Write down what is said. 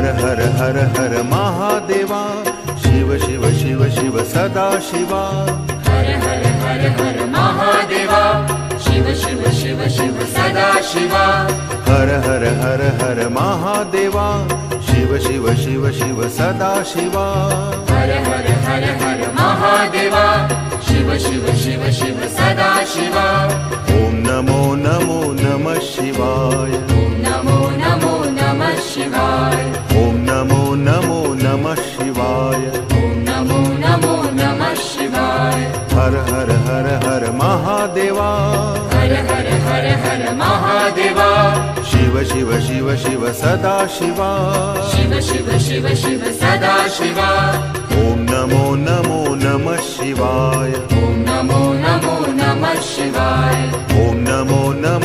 हर हर हर हर महादेवा शिव शिव शिव शिव सदा शिवा हर हर हर हर महादेवा शिव शिव शिव शिव सदा शिवा हर हर हर हर महादेवा शिव शिव शिव शिव सदा शिवा हर हर हर हर महादेवा शिव शिव शिव शिव सदा शिवा ओम नमो नमो नमः शिवाय ओम नमो नमो नमः शिवाय ओम नमो नमो नमः शिवाय ओम नमो नमो नमः शिवाय हर हर हर हर महादेवा हर हर हर हर महादेवा शिव शिव शिव शिव सदा शिवा शिव शिव शिव शिव सदा शिवा ओम नमो नमो नमः शिवाय ओम नमो नमो नमः शिवाय ओम नमो नमो